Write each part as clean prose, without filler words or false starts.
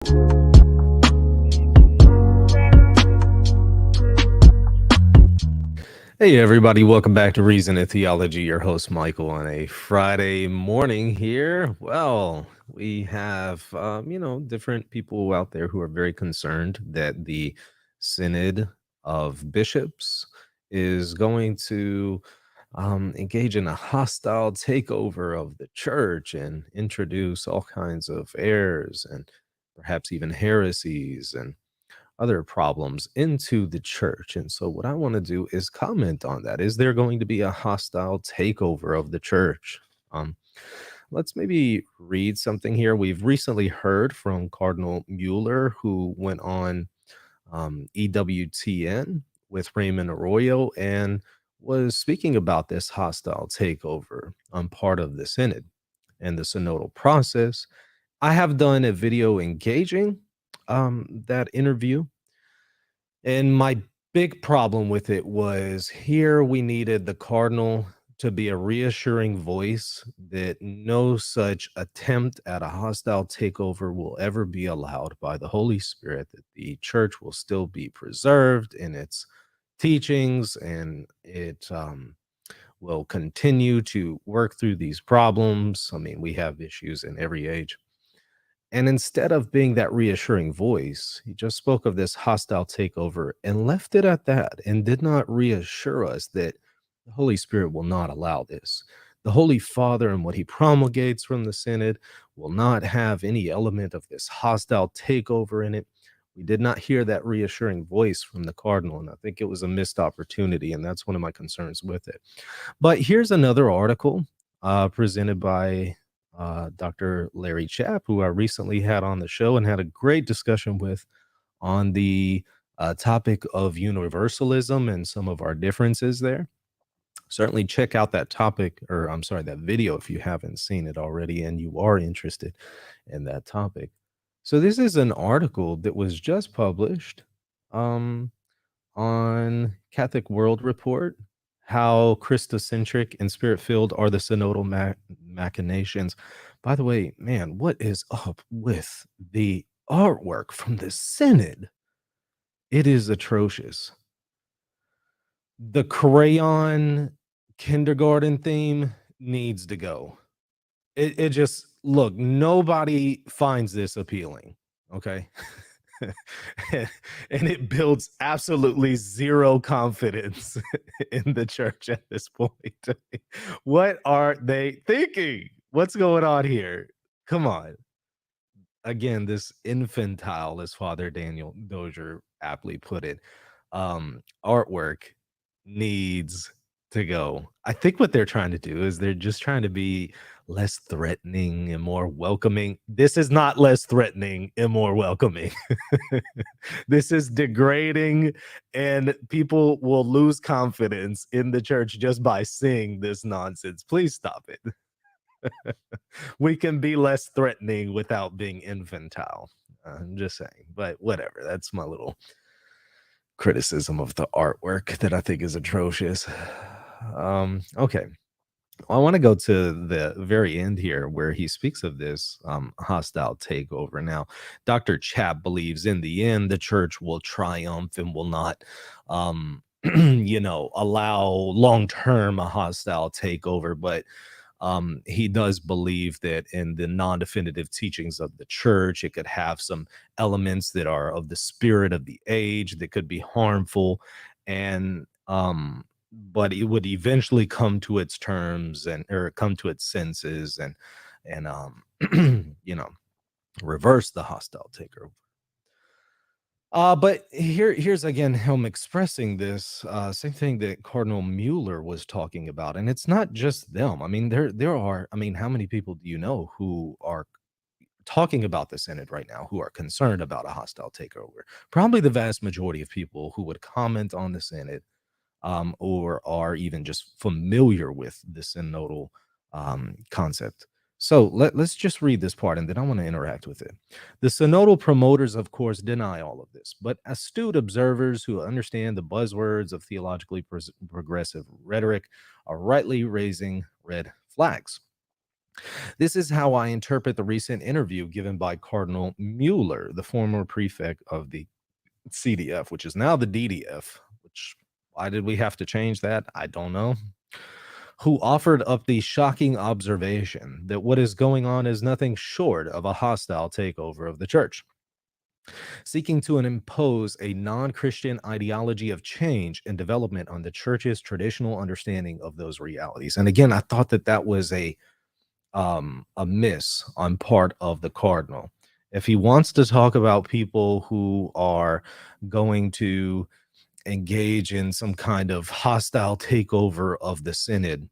Hey everybody, welcome back to Reason and Theology. Your host Michael on a Friday morning here. Well, we have different people out there who are very concerned that the Synod of Bishops is going to engage in a hostile takeover of the church and introduce all kinds of errors and perhaps even heresies and other problems into the church. And so, what I want to do is comment on that. Is there going to be a hostile takeover of the church? Um, let's maybe read something here. We've recently heard from Cardinal Mueller, who went on EWTN with Raymond Arroyo and was speaking about this hostile takeover on part of the Synod and the synodal process. I have done a video engaging that interview, and my big problem with it was here we needed the cardinal to be a reassuring voice that no such attempt at a hostile takeover will ever be allowed by the Holy Spirit, that the church will still be preserved in its teachings, and it will continue to work through these problems. I mean, we have issues in every age. And instead of being that reassuring voice, he just spoke of this hostile takeover and left it at that and did not reassure us that the Holy Spirit will not allow this. The Holy Father and what he promulgates from the Synod will not have any element of this hostile takeover in it. We did not hear that reassuring voice from the Cardinal, and I think it was a missed opportunity, and that's one of my concerns with it. But here's another article presented by Dr. Larry Chapp, who I recently had on the show and had a great discussion with on the topic of universalism and some of our differences there. Certainly check out that topic, or I'm sorry, that video if you haven't seen it already and you are interested in that topic. So this is an article that was just published um, on Catholic World Report, how Christocentric and spirit-filled are the synodal machinations. By the way, man, what is up with the artwork from the Synod? It is atrocious. The crayon kindergarten theme needs to go. It just, look, nobody finds this appealing, okay? And it builds absolutely zero confidence in the church at this point. What are they thinking? What's going on here? Come on. Again, this infantile, as Father Daniel Dozier aptly put it, artwork needs to go. I think what they're trying to do is they're just trying to be less threatening and more welcoming. This is not less threatening and more welcoming. This is degrading, and people will lose confidence in the church just by seeing this nonsense. Please stop it. We can be less threatening without being infantile. I'm just saying, but whatever. That's my little criticism of the artwork that I think is atrocious. Okay. I want to go to the very end here where he speaks of this hostile takeover. Now, Dr. Chapp believes in the end the church will triumph and will not, allow long-term a hostile takeover, but he does believe that in the non-definitive teachings of the church, it could have some elements that are of the spirit of the age that could be harmful, and but it would eventually come to its terms or come to its senses and reverse the hostile takeover. But here's again him expressing this same thing that Cardinal Mueller was talking about, and it's not just them. I mean, there are. I mean, how many people do you know who are talking about the Synod right now who are concerned about a hostile takeover? Probably the vast majority of people who would comment on the Synod, or are even just familiar with the synodal concept. So let's just read this part and then I want to interact with it. The synodal promoters, of course, deny all of this, but astute observers who understand the buzzwords of theologically progressive rhetoric are rightly raising red flags. This is how I interpret the recent interview given by Cardinal Mueller, the former prefect of the CDF, which is now the DDF, which why did we have to change that? I don't know. Who offered up the shocking observation that what is going on is nothing short of a hostile takeover of the church, seeking to impose a non-Christian ideology of change and development on the church's traditional understanding of those realities. And again, I thought that that was a miss on part of the cardinal. If he wants to talk about people who are going to engage in some kind of hostile takeover of the synod,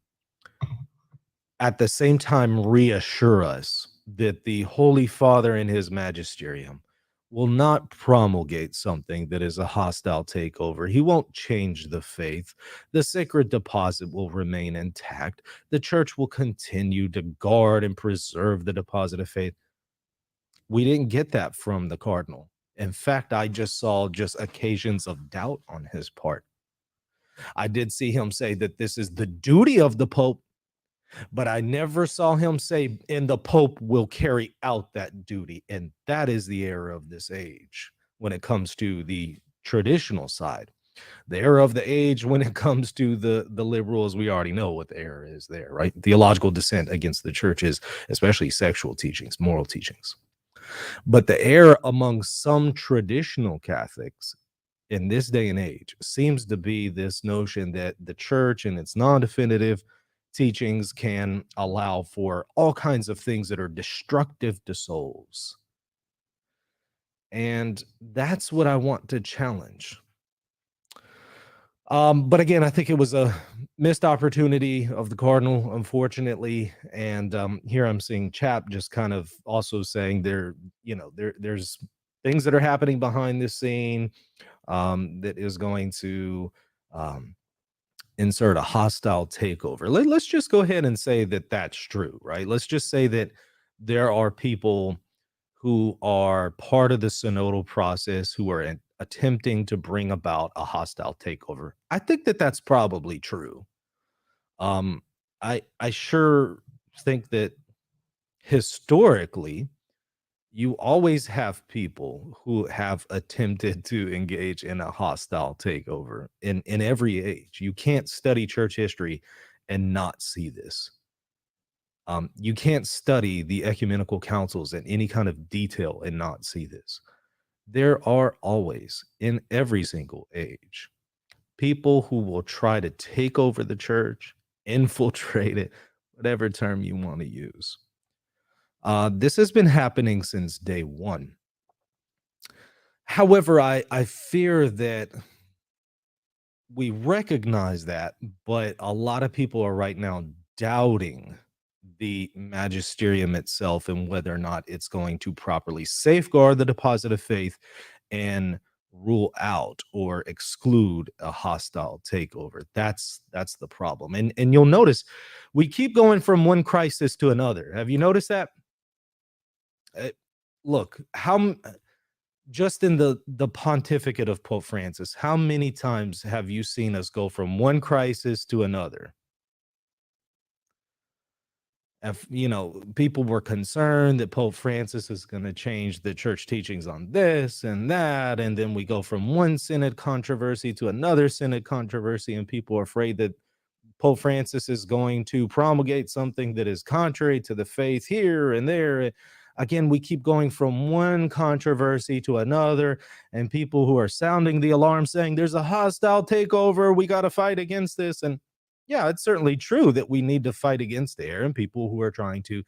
at the same time reassure us that the Holy Father in his magisterium will not promulgate something that is a hostile takeover. He won't change the faith. The sacred deposit will remain intact. The church will continue to guard and preserve the deposit of faith. We didn't get that from the cardinal. In fact, I just saw just occasions of doubt on his part. I did see him say that this is the duty of the Pope, but I never saw him say, and the Pope will carry out that duty. And that is the error of this age when it comes to the traditional side. The error of the age when it comes to the liberals, we already know what the error is there, right? Theological dissent against the churches, especially sexual teachings, moral teachings. But the error among some traditional Catholics in this day and age seems to be this notion that the church and its non-definitive teachings can allow for all kinds of things that are destructive to souls. And that's what I want to challenge. But again, I think it was a missed opportunity of the cardinal, unfortunately. And here I'm seeing Chapp just kind of also saying there's things that are happening behind the scene that is going to insert a hostile takeover. Let's just go ahead and say that that's true, right? Let's just say that there are people who are part of the synodal process who are attempting to bring about a hostile takeover. I think that that's probably true. Um, I sure think that historically, you always have people who have attempted to engage in a hostile takeover in every age. You can't study church history and not see this. You can't study the ecumenical councils in any kind of detail and not see this. There are always, in every single age, people who will try to take over the church, infiltrate it, whatever term you want to use. This has been happening since day one. However, I fear that we recognize that, but a lot of people are right now doubting the magisterium itself and whether or not it's going to properly safeguard the deposit of faith and rule out or exclude a hostile takeover. That's the problem. And you'll notice we keep going from one crisis to another. Have you noticed that? Uh, Look, just in the pontificate of Pope Francis, how many times have you seen us go from one crisis to another? If people were concerned that Pope Francis is going to change the church teachings on this and that, and then we go from one synod controversy to another synod controversy, and people are afraid that Pope Francis is going to promulgate something that is contrary to the faith here and there. Again, we keep going from one controversy to another, and people who are sounding the alarm saying there's a hostile takeover, we got to fight against this. And yeah, it's certainly true that we need to fight against the error and people who are trying to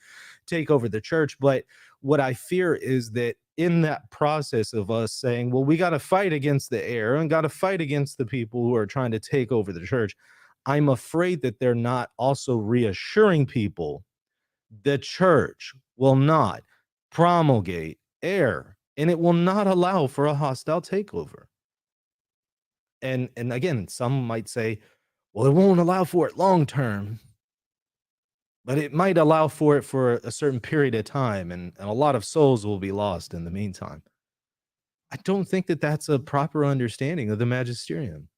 take over the church. But what I fear is that in that process of us saying, well, we got to fight against the error and got to fight against the people who are trying to take over the church, I'm afraid that they're not also reassuring people the church will not promulgate error and it will not allow for a hostile takeover. And again, some might say, well, it won't allow for it long term, but it might allow for it for a certain period of time, and a lot of souls will be lost in the meantime. I don't think that that's a proper understanding of the magisterium.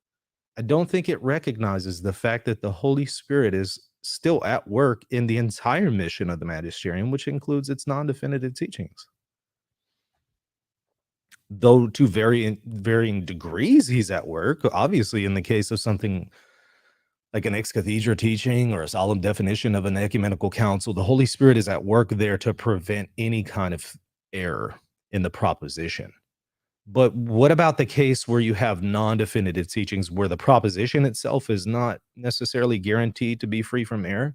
I don't think it recognizes the fact that the Holy Spirit is still at work in the entire mission of the magisterium, which includes its non-definitive teachings. Though to varying degrees, he's at work. Obviously, in the case of something like an ex cathedra teaching or a solemn definition of an ecumenical council, the Holy Spirit is at work there to prevent any kind of error in the proposition. But what about the case where you have non-definitive teachings where the proposition itself is not necessarily guaranteed to be free from error?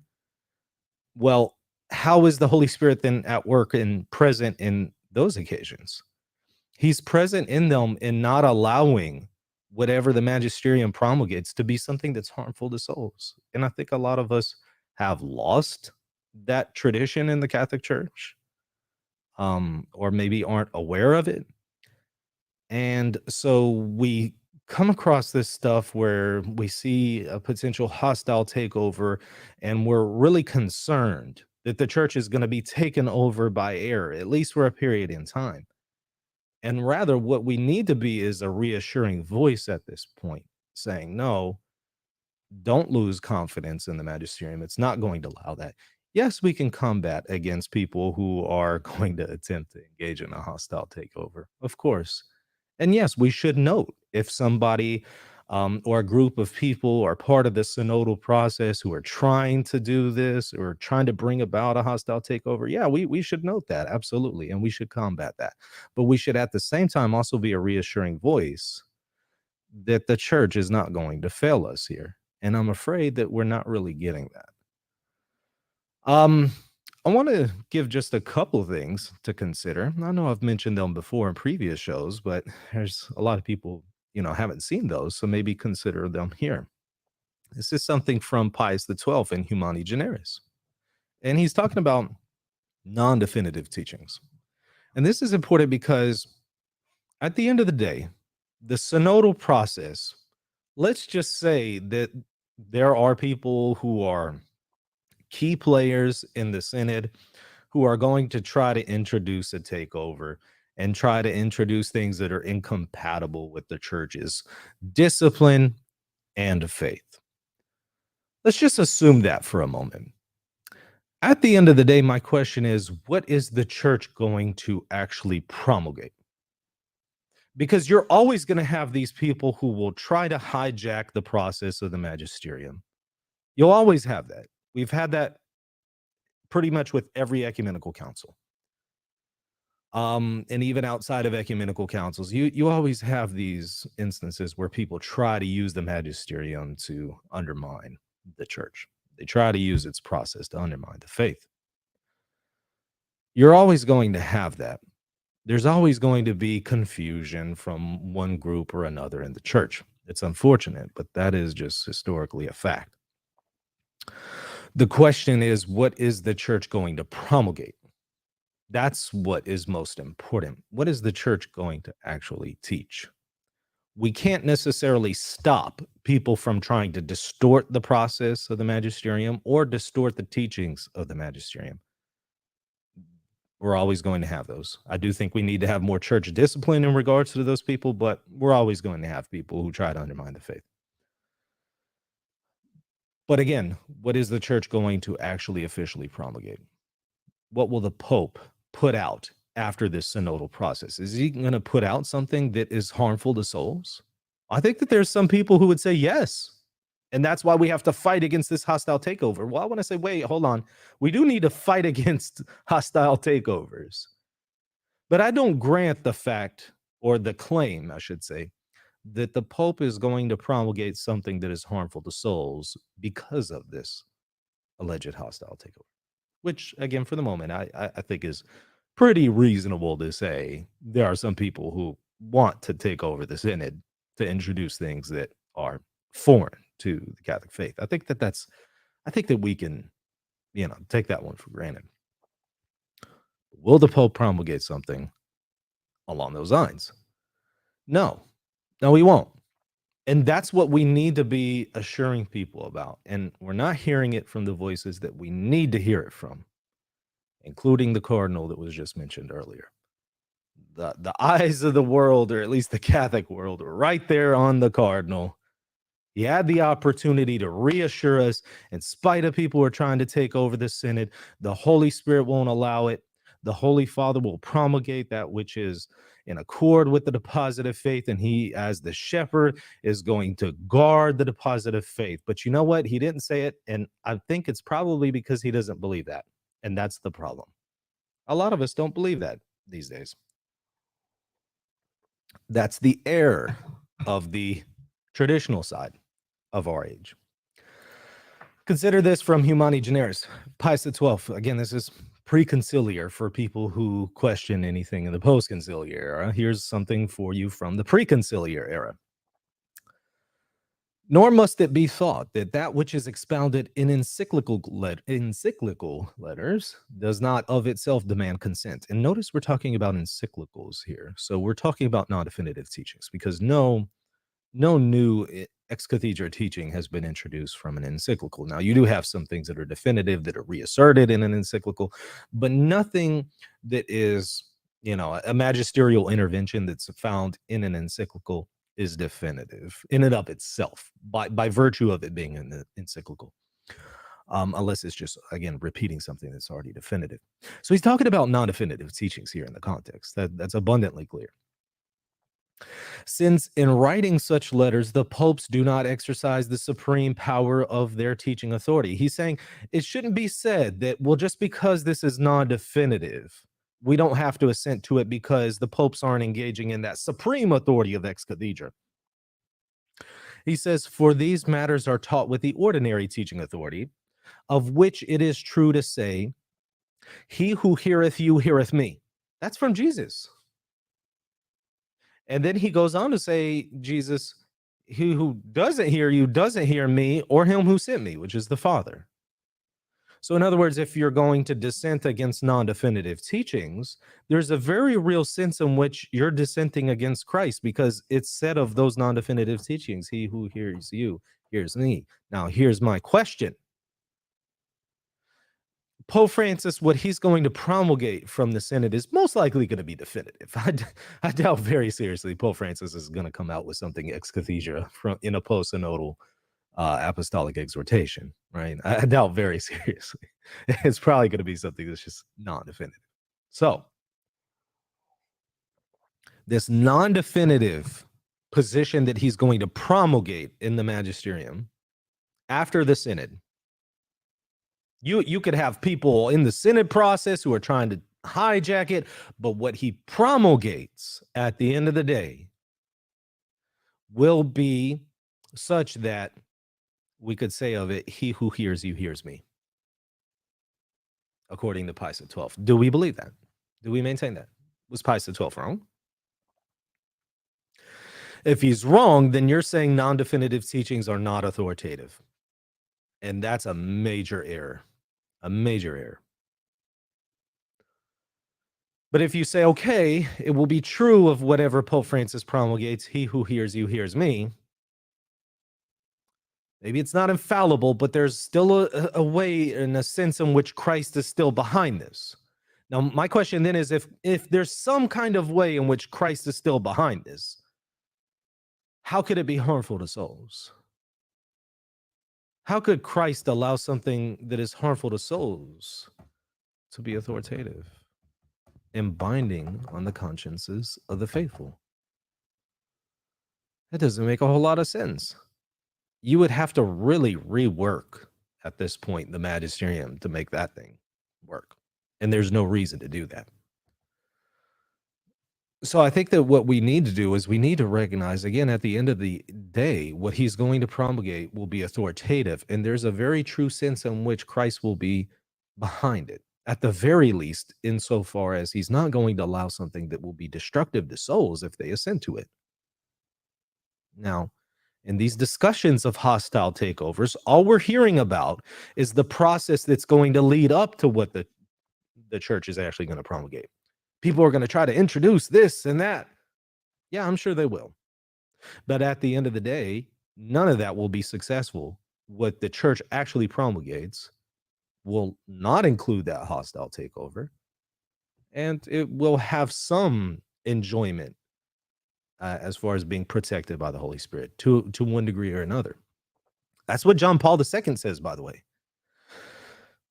Well, how is the Holy Spirit then at work and present in those occasions? He's present in them in not allowing whatever the magisterium promulgates to be something that's harmful to souls. And I think a lot of us have lost that tradition in the Catholic Church, or maybe aren't aware of it. And so we come across this stuff where we see a potential hostile takeover, and we're really concerned that the church is going to be taken over by error, at least for a period in time. And rather, what we need to be is a reassuring voice at this point, saying, no, don't lose confidence in the magisterium. It's not going to allow that. Yes, we can combat against people who are going to attempt to engage in a hostile takeover, of course. And yes, we should note if somebody or a group of people are part of the synodal process who are trying to do this or trying to bring about a hostile takeover. Yeah, we should note that, absolutely, and we should combat that. But we should at the same time also be a reassuring voice that the church is not going to fail us here. And I'm afraid that we're not really getting that. I want to give just a couple things to consider. I know I've mentioned them before in previous shows, but there's a lot of people, haven't seen those, so maybe consider them here. This is something from Pius XII in Humani Generis. And he's talking about non-definitive teachings. And this is important because at the end of the day, the synodal process, let's just say that there are people who are key players in the synod who are going to try to introduce a takeover and try to introduce things that are incompatible with the church's discipline and faith. Let's just assume that for a moment. At the end of the day, my question is, what is the church going to actually promulgate? Because you're always going to have these people who will try to hijack the process of the magisterium. You'll always have that. We've had that pretty much with every ecumenical council. And even outside of ecumenical councils, you always have these instances where people try to use the magisterium to undermine the church. They try to use its process to undermine the faith. You're always going to have that. There's always going to be confusion from one group or another in the church. It's unfortunate, but that is just historically a fact. The question is, what is the church going to promulgate? That's what is most important. What is the church going to actually teach? We can't necessarily stop people from trying to distort the process of the magisterium or distort the teachings of the magisterium. We're always going to have those. I do think we need to have more church discipline in regards to those people, but we're always going to have people who try to undermine the faith. But again, what is the church going to actually officially promulgate? What will the Pope put out after this synodal process? Is he going to put out something that is harmful to souls? I think that there's some people who would say yes. And that's why we have to fight against this hostile takeover. Well, I want to say, wait, hold on. We do need to fight against hostile takeovers. But I don't grant the fact, or the claim, I should say, that the Pope is going to promulgate something that is harmful to souls because of this alleged hostile takeover. Which, again, for the moment, I think is pretty reasonable to say there are some people who want to take over the synod to introduce things that are foreign to the Catholic faith. I think that we can, take that one for granted. Will the Pope promulgate something along those lines? No, he won't. And that's what we need to be assuring people about. And we're not hearing it from the voices that we need to hear it from, including the cardinal that was just mentioned earlier. The eyes of the world, or at least the Catholic world, are right there on the cardinal. He had the opportunity to reassure us, in spite of people who are trying to take over the synod, the Holy Spirit won't allow it. The Holy Father will promulgate that which is in accord with the deposit of faith, and he, as the shepherd, is going to guard the deposit of faith. But you know what? He didn't say it, and I think it's probably because he doesn't believe that, and that's the problem. A lot of us don't believe that these days. That's the error of the traditional side of our age. Consider this from Humani Generis, Pius XII. Again, this is pre-conciliar for people who question anything in the post-conciliar era. Here's something for you from the pre-conciliar era. Nor must it be thought that that which is expounded in encyclical letters does not of itself demand consent. And notice we're talking about encyclicals here. So we're talking about non-definitive teachings, because no new ex cathedra teaching has been introduced from an encyclical. Now, you do have some things that are definitive, that are reasserted in an encyclical, but nothing that is, a magisterial intervention that's found in an encyclical is definitive in and of itself by virtue of it being an encyclical. Unless it's just, again, repeating something that's already definitive. So he's talking about non-definitive teachings here in the context. That's abundantly clear. Since in writing such letters, the popes do not exercise the supreme power of their teaching authority. He's saying it shouldn't be said that, well, just because this is non-definitive, we don't have to assent to it because the popes aren't engaging in that supreme authority of ex cathedra. He says, for these matters are taught with the ordinary teaching authority, of which it is true to say, he who heareth you heareth me. That's from Jesus. And then he goes on to say, Jesus, he who doesn't hear you doesn't hear me or him who sent me, which is the Father. So in other words, if you're going to dissent against non-definitive teachings, there's a very real sense in which you're dissenting against Christ, because it's said of those non-definitive teachings, he who hears you hears me. Now, here's my question. Pope Francis, what he's going to promulgate from the Synod is most likely going to be definitive. I doubt very seriously Pope Francis is going to come out with something ex cathedra in a post-synodal apostolic exhortation, right? I doubt very seriously. It's probably going to be something that's just non-definitive. So this non-definitive position that he's going to promulgate in the magisterium after the Synod, you could have people in the Synod process who are trying to hijack it, but what he promulgates at the end of the day will be such that we could say of it, he who hears you hears me, according to Pius XII. Do we believe that? Do we maintain that? Was Pius XII wrong? If he's wrong, then you're saying non-definitive teachings are not authoritative. And that's a major error. A major error. But if you say, okay, it will be true of whatever Pope Francis promulgates, he who hears you hears me. Maybe it's not infallible, but there's still a way, in a sense, in which Christ is still behind this. Now, my question then is, if there's some kind of way in which Christ is still behind this, how could it be harmful to souls? How could Christ allow something that is harmful to souls to be authoritative and binding on the consciences of the faithful? That doesn't make a whole lot of sense. You would have to really rework at this point the magisterium to make that thing work. And there's no reason to do that. So I think that what we need to do is we need to recognize, again, at the end of the day, what he's going to promulgate will be authoritative. And there's a very true sense in which Christ will be behind it, at the very least, insofar as he's not going to allow something that will be destructive to souls if they assent to it. Now, in these discussions of hostile takeovers, all we're hearing about is the process that's going to lead up to what the church is actually going to promulgate. People are going to try to introduce this and that. Yeah, I'm sure they will. But at the end of the day, none of that will be successful. What the church actually promulgates will not include that hostile takeover, and it will have some enjoyment as far as being protected by the Holy Spirit to one degree or another. That's what John Paul II says, by the way.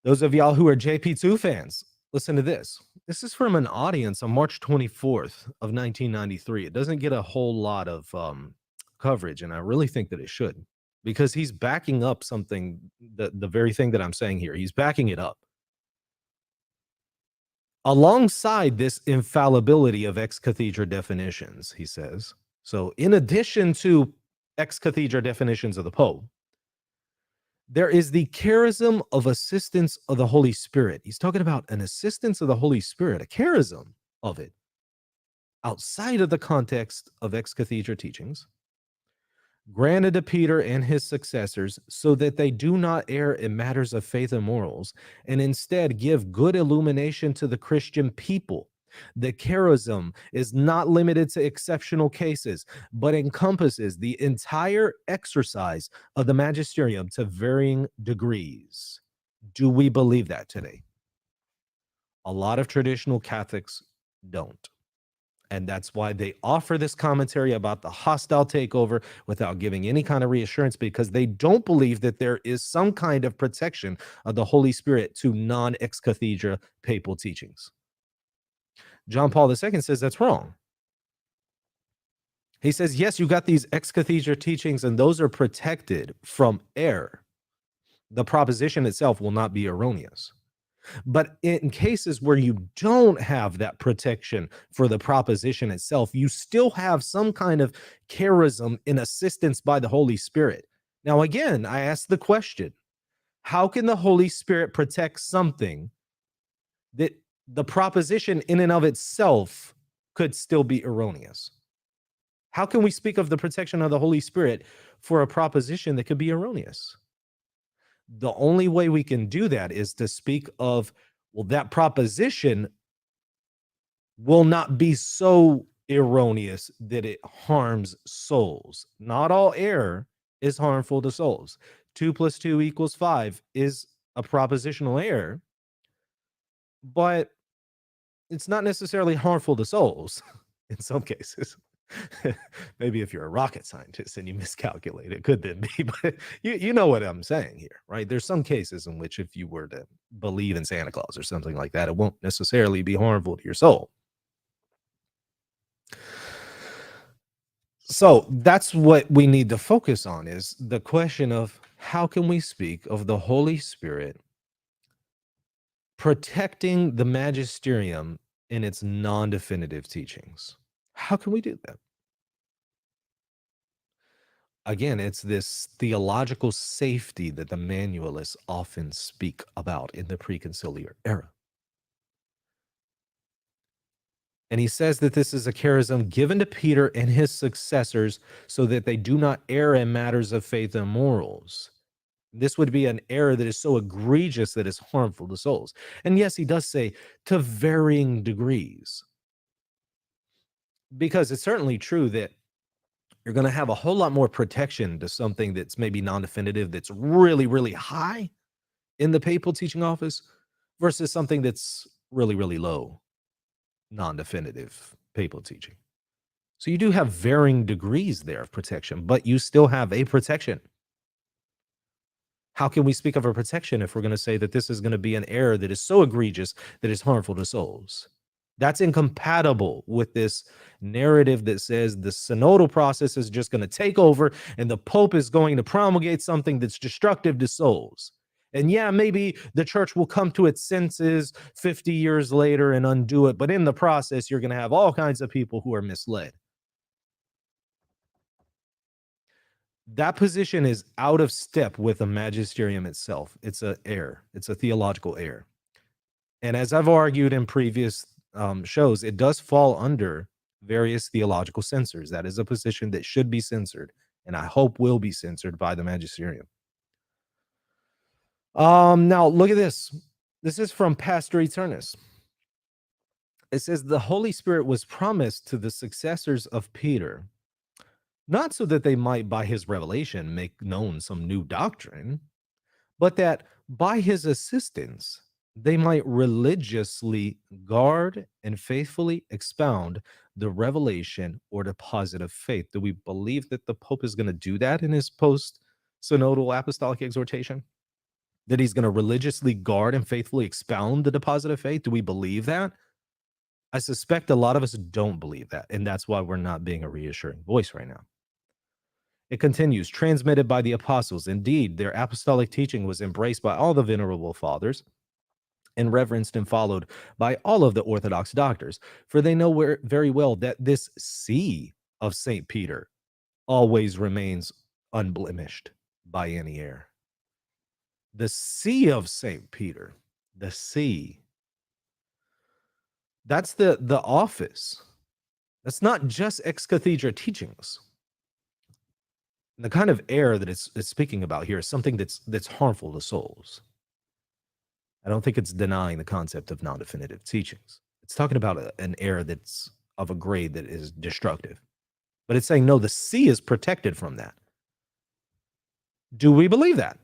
Those of y'all who are JP2 fans, listen to this. This is from an audience on March 24th of 1993. It doesn't get a whole lot of coverage, and I really think that it should, because he's backing up something, the very thing that I'm saying here. He's backing it up. Alongside this infallibility of ex cathedra definitions, he says, so in addition to ex cathedra definitions of the Pope, there is the charism of assistance of the Holy Spirit. He's talking about an assistance of the Holy Spirit, a charism of it, outside of the context of ex cathedra teachings, granted to Peter and his successors so that they do not err in matters of faith and morals, and instead give good illumination to the Christian people. The charism is not limited to exceptional cases, but encompasses the entire exercise of the magisterium to varying degrees. Do we believe that today? A lot of traditional Catholics don't. And that's why they offer this commentary about the hostile takeover without giving any kind of reassurance, because they don't believe that there is some kind of protection of the Holy Spirit to non-ex cathedra papal teachings. John Paul II says that's wrong. He says, yes, you got these ex cathedra teachings, and those are protected from error. The proposition itself will not be erroneous. But in cases where you don't have that protection for the proposition itself, you still have some kind of charism in assistance by the Holy Spirit. Now, again, I ask the question, how can the Holy Spirit protect something that the proposition in and of itself could still be erroneous? How can we speak of the protection of the Holy Spirit for a proposition that could be erroneous? The only way we can do that is to speak of, well, that proposition will not be so erroneous that it harms souls. Not all error is harmful to souls. 2 + 2 = 5 is a propositional error, but it's not necessarily harmful to souls in some cases. Maybe if you're a rocket scientist and you miscalculate, it could then be, but you know what I'm saying here, right? There's some cases in which if you were to believe in Santa Claus or something like that, it won't necessarily be harmful to your soul. So that's what we need to focus on, is the question of how can we speak of the Holy Spirit protecting the magisterium in its non-definitive teachings? How can we do that? Again, it's this theological safety that the manualists often speak about in the preconciliar era. And he says that this is a charism given to Peter and his successors so that they do not err in matters of faith and morals. This would be an error that is so egregious that is harmful to souls. And yes, he does say to varying degrees, because it's certainly true that you're going to have a whole lot more protection to something that's maybe non-definitive, that's really, really high in the papal teaching office, versus something that's really, really low, non-definitive papal teaching. So you do have varying degrees there of protection, but you still have a protection. How can we speak of a protection if we're going to say that this is going to be an error that is so egregious that is harmful to souls? That's incompatible with this narrative that says the synodal process is just going to take over and the Pope is going to promulgate something that's destructive to souls. And yeah, maybe the church will come to its senses 50 years later and undo it, but in the process, you're going to have all kinds of people who are misled. That position is out of step with the magisterium itself. It's an error. It's a theological error. And as I've argued in previous shows, it does fall under various theological censors. That is a position that should be censored, and I hope will be censored by the magisterium. Now look at this. This is from Pastor Eternus. It says the Holy Spirit was promised to the successors of Peter, not so that they might by his revelation make known some new doctrine, but that by his assistance they might religiously guard and faithfully expound the revelation or deposit of faith. Do we believe that the Pope is going to do that in his post synodal apostolic exhortation? That he's going to religiously guard and faithfully expound the deposit of faith? Do we believe that? I suspect a lot of us don't believe that, and that's why we're not being a reassuring voice right now. It continues, transmitted by the apostles. Indeed, their apostolic teaching was embraced by all the venerable fathers and reverenced and followed by all of the Orthodox doctors, for they know very well that this see of St. Peter always remains unblemished by any error. The see of St. Peter, the see, that's the office. That's not just ex cathedra teachings. And the kind of error that it's speaking about here is something that's harmful to souls. I don't think it's denying the concept of non-definitive teachings. It's talking about an error that's of a grade that is destructive. But it's saying, no, the see is protected from that. Do we believe that?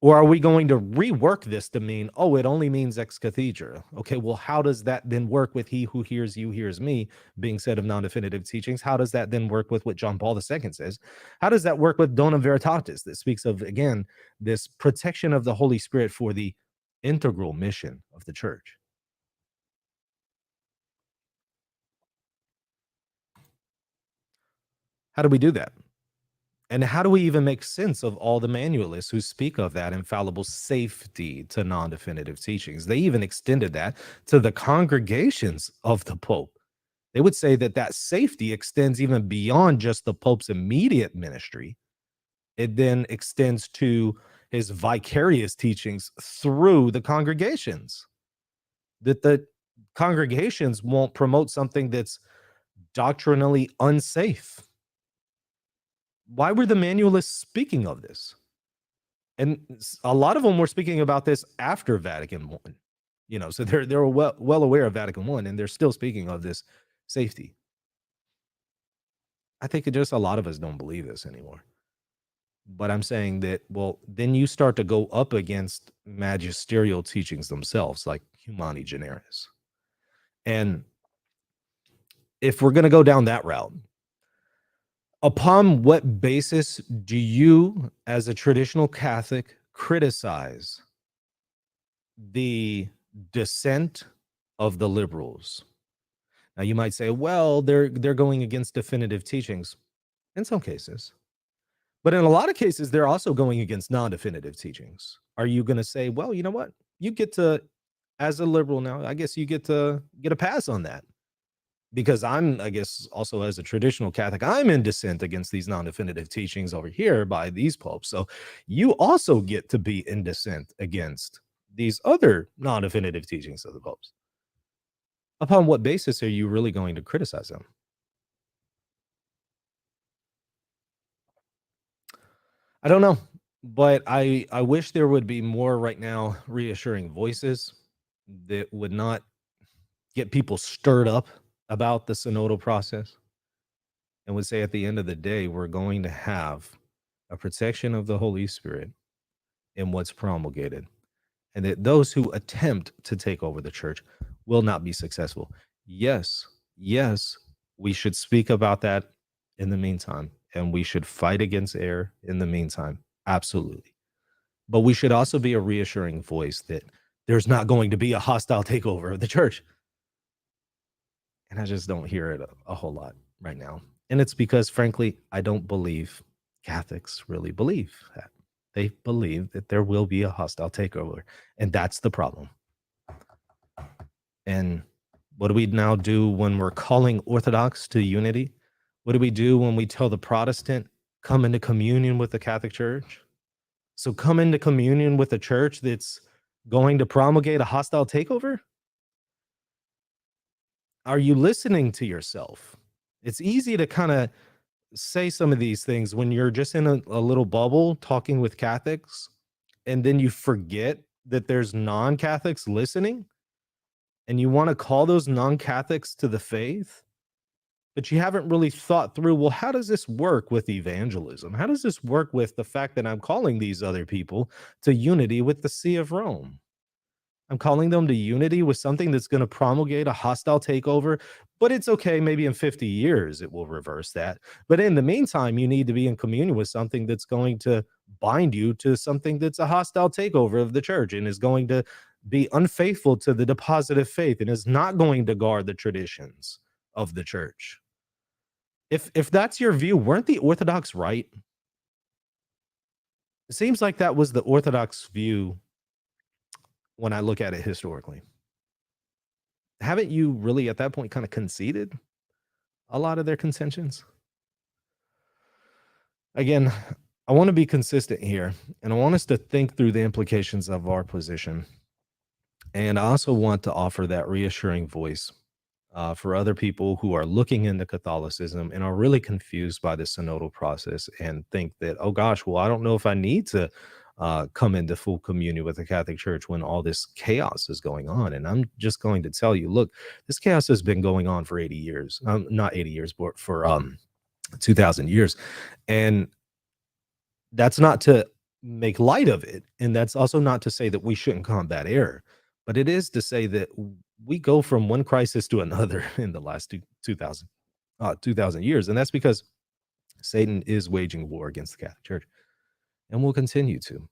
Or are we going to rework this to mean, oh, it only means ex cathedra? Okay, well, how does that then work with he who hears you hears me being said of non-definitive teachings? How does that then work with what John Paul II says? How does that work with Donum Veritatis that speaks of, again, this protection of the Holy Spirit for the integral mission of the church? How do we do that? And how do we even make sense of all the manualists who speak of that infallible safety to non-definitive teachings? They even extended that to the congregations of the Pope. They would say that that safety extends even beyond just the Pope's immediate ministry. It then extends to his vicarious teachings through the congregations. That the congregations won't promote something that's doctrinally unsafe. Why were the manualists speaking of this? And a lot of them were speaking about this after Vatican I. So they're well aware of Vatican I, and they're still speaking of this safety. I think just a lot of us don't believe this anymore. But I'm saying that, well, then you start to go up against magisterial teachings themselves, like Humani Generis. And if we're going to go down that route, upon what basis do you, as a traditional Catholic, criticize the dissent of the liberals? Now, you might say, well, they're going against definitive teachings in some cases. But in a lot of cases, they're also going against non-definitive teachings. Are you going to say, well, you know what? You get to, as a liberal now, I guess you get to get a pass on that. Because I guess, also as a traditional Catholic, I'm in dissent against these non-definitive teachings over here by these popes. So you also get to be in dissent against these other non-definitive teachings of the popes. Upon what basis are you really going to criticize them? I don't know, but I wish there would be more right now reassuring voices that would not get people stirred up about the synodal process and would say at the end of the day, we're going to have a protection of the Holy Spirit in what's promulgated, and that those who attempt to take over the church will not be successful. Yes, we should speak about that in the meantime, and we should fight against error in the meantime. Absolutely. But we should also be a reassuring voice that there's not going to be a hostile takeover of the church. And I just don't hear it a whole lot right now. And it's because, frankly, I don't believe Catholics really believe that. They believe that there will be a hostile takeover. And that's the problem. And what do we now do when we're calling Orthodox to unity? What do we do when we tell the Protestant, come into communion with the Catholic Church? So come into communion with a church that's going to promulgate a hostile takeover? Are you listening to yourself? It's easy to kind of say some of these things when you're just in a little bubble talking with Catholics, and then you forget that there's non-Catholics listening, and you want to call those non-Catholics to the faith, but you haven't really thought through, well, how does this work with evangelism? How does this work with the fact that I'm calling these other people to unity with the See of Rome? I'm calling them to unity with something that's going to promulgate a hostile takeover. But it's okay. Maybe in 50 years, it will reverse that. But in the meantime, you need to be in communion with something that's going to bind you to something that's a hostile takeover of the church and is going to be unfaithful to the deposit of faith and is not going to guard the traditions of the church. If that's your view, weren't the Orthodox right? It seems like that was the Orthodox view when I look at it historically. Haven't you really at that point kind of conceded a lot of their contentions? Again, I want to be consistent here, and I want us to think through the implications of our position. And I also want to offer that reassuring voice for other people who are looking into Catholicism and are really confused by the synodal process and think that, oh gosh, well, I don't know if I need to come into full communion with the Catholic Church when all this chaos is going on. And I'm just going to tell you, look, this chaos has been going on for 80 years, not 80 years, but for 2,000 years. And that's not to make light of it. And that's also not to say that we shouldn't combat error, but it is to say that we go from one crisis to another in the last 2,000 years. And that's because Satan is waging war against the Catholic Church and will continue to.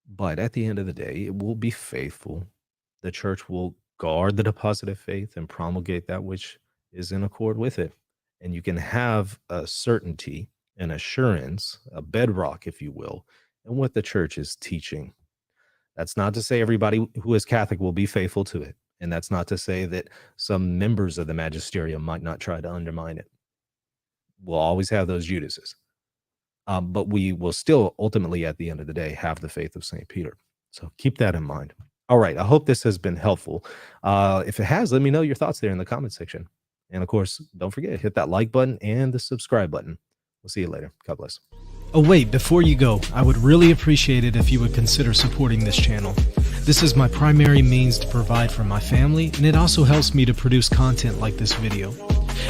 But at the end of the day, it will be faithful. The church will guard the deposit of faith and promulgate that which is in accord with it. And you can have a certainty, an assurance, a bedrock, if you will, in what the church is teaching. That's not to say everybody who is Catholic will be faithful to it. And that's not to say that some members of the magisterium might not try to undermine it. We'll always have those Judases. But we will still ultimately, at the end of the day, have the faith of St. Peter. So keep that in mind. All right. I hope this has been helpful. If it has, let me know your thoughts there in the comment section. And of course, don't forget, hit that like button and the subscribe button. We'll see you later. God bless. Oh wait, before you go, I would really appreciate it if you would consider supporting this channel. This is my primary means to provide for my family, and it also helps me to produce content like this video.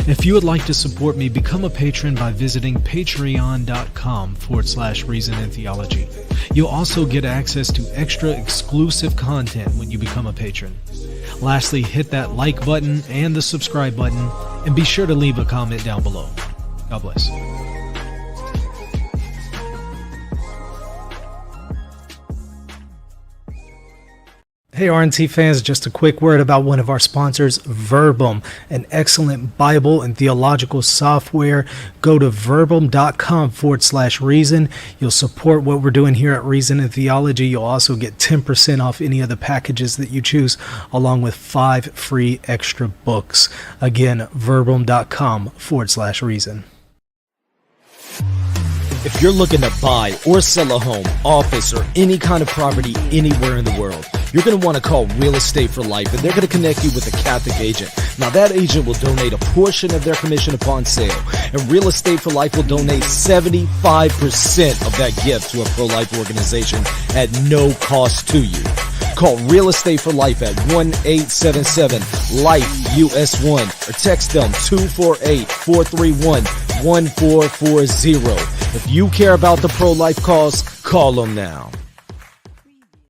If you would like to support me, become a patron by visiting patreon.com/reason and theology. You'll also get access to extra exclusive content when you become a patron. Lastly, hit that like button and the subscribe button, and be sure to leave a comment down below. God bless. Hey RNT fans, just a quick word about one of our sponsors, Verbum, an excellent Bible and theological software. Go to verbum.com/reason. You'll support what we're doing here at Reason and Theology. You'll also get 10% off any of the packages that you choose, along with 5 free extra books. Again, verbum.com/reason. If you're looking to buy or sell a home, office, or any kind of property anywhere in the world, you're going to want to call Real Estate for Life, and they're going to connect you with a Catholic agent. Now, that agent will donate a portion of their commission upon sale, and Real Estate for Life will donate 75% of that gift to a pro-life organization at no cost to you. Call Real Estate for Life at 1-877-LIFE-US1 or text them 248-431-1440. If you care about the pro-life cause, call them now.